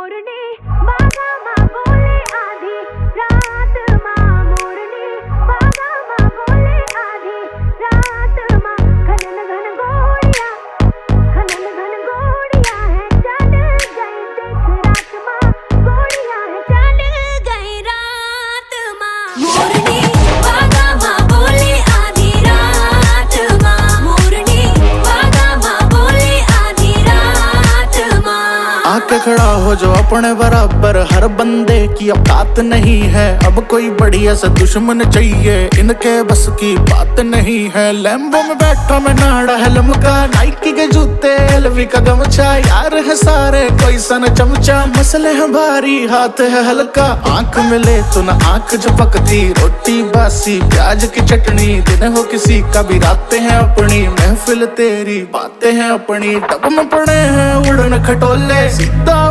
मोरनी बागा माँ बोले आधी रात माँ मोरनी बागा माँ बोले आधी रात माँ घनन घन गोड़िया है चल गई देख रात माँ गोड़िया है चल गई रात माँ मोरनी बागा माँ बोले आधी रात माँ मोरनी बागा माँ बोले आधी रात माँ। आके खड़ा हो जो अपने बराबर, हर बंदे की औकात नहीं है। अब कोई बढ़िया सा दुश्मन चाहिए, इनके बस की बात नहीं है। लैम्बो में बैठा मैं नाड़ा है लमका, नाइकी के जूते एलवी का गमछा, यार है सारे कोई सन चमचा, मसले हैं भारी हाथ है हल्का। आंख मिले तो न आंख झपकती, रोटी बासी प्याज की चटनी, दिन हो किसी का भी रातें हैं अपनी, महफिल तेरी बातें हैं अपनी। टब में पड़े हैं उड़न खटोले, सीधा